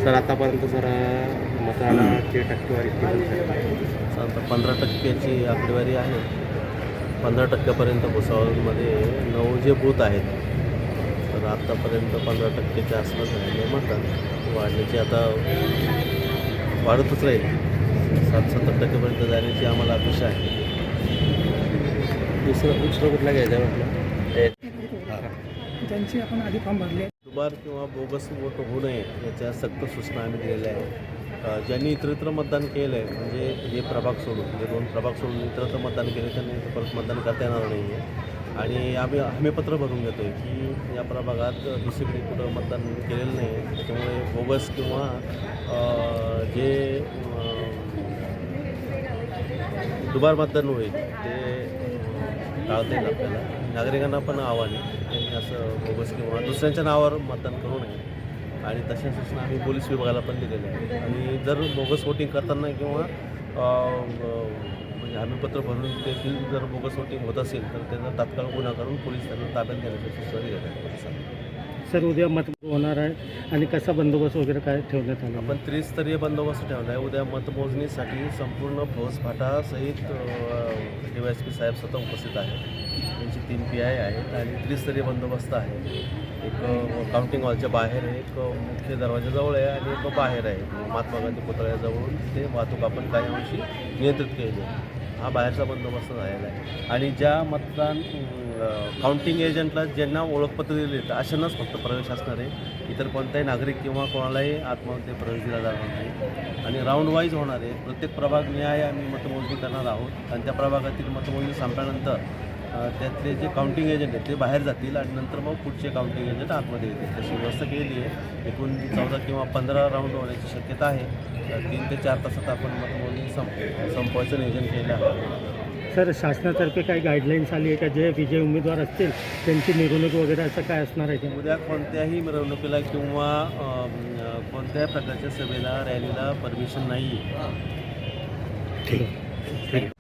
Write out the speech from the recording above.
Sir आतापर्यंत sir मतदानाची टक्केवारी किती झाली? आता 15% आकडेवारी आहे. 15% भुसावळमध्ये 9 जे बूथ आहेत, तर आत्तापर्यंत 15%च्या आसपास झालेले मतदान वाढण्याची आता वाढतच राहील. 60-70% जाण्याची आम्हाला अपेक्षा आहे. दुसरं कुठला घ्यायचं म्हटलं? त्यांची आपण आधी फॉर्म भरले. दुबार किंवा बोगस वोट होऊ नये याच्या सक्त सूचना आम्ही दिलेल्या आहेत. ज्यांनी इतरत्र मतदान केलं आहे, म्हणजे हे प्रभाग सोडून, म्हणजे 2 प्रभाग सोडून इतरत्र मतदान केले, त्यांनी परत मतदान करता येणार नाही आहे. आणि आम्ही हमीपत्र भरून घेतो आहे की या प्रभागात दुसरीकडे कुठं मतदान केलेलं नाही आहे, त्याच्यामुळे बोगस किंवा जे दुबार मतदान होईल ते टाळता येईल आपल्याला. नागरिकांना पण आव्हान आहे त्यांनी असं बोगस किंवा दुसऱ्यांच्या नावावर मतदान करू नये. आणि तशा सूचना आम्ही पोलीस विभागाला पण दिलेल्या आहेत. आणि जर बोगस वोटिंग करताना किंवा म्हणजे हमीपत्र भरून देखील जर बोगस वोटिंग होत असेल तर त्यांचा तात्काळ गुन्हा करून पोलीस त्यांना ताब्यात घेण्याची सूचना दिल्या आहेत. सर उद्या मत होणार आहे आणि कसा बंदोबस्त वगैरे काय ठेवण्यात आला? आपण त्रिस्तरीय बंदोबस्त ठेवला आहे. उद्या मतमोजणीसाठी संपूर्ण फौजफाटासहित DYSP साहेब स्वतः उपस्थित आहेत. त्यांची 3 PI आहेत आणि त्रिस्तरीय बंदोबस्त आहे. एक काउंटिंग हॉलच्या बाहेर आहे, एक मुख्य दरवाजाजवळ आहे आणि एक बाहेर आहे. महात्मा गांधी पुतळ्याजवळून ते वाहतूक आपण काही अंशी नियंत्रित केली आहे. हा बाहेरचा बंदोबस्त झालेला आहे. आणि ज्या मतदान काउंटिंग एजंटला ज्यांना ओळखपत्र दिले तर अशांनाच फक्त प्रवेश असणार आहे. इतर कोणताही नागरिक किंवा कोणालाही आतमध्ये प्रवेश दिला जाणार नाही. आणि राऊंड वाईज होणार आहे. प्रत्येक प्रभाग न्याय आम्ही मतमोजणी करणार आहोत आणि त्या प्रभागातील मतमोजणी संपल्यानंतर त्यातले जे काउंटिंग एजंट आहेत ते बाहेर जातील आणि नंतर मग पुढचे काउंटिंग एजंट आतमध्ये येतील. तशी व्यवस्था केली आहे. एकूण 14 किंवा 15 राऊंड होण्याची शक्यता आहे. 3 ते 4 तासात आपण मतमोजणी संपवायचं नियोजन केलं आहे. सर शासनातर्फे काही गाईडलाईन्स आली आहे का? जे विजय उमेदवार असतील त्यांची मिरवणूक वगैरे असं काय असणार आहे का? उद्या कोणत्याही मिरवणुकीला किंवा कोणत्याही प्रकारच्या सभेला रॅलीला परमिशन नाही आहे. ठीक आहे.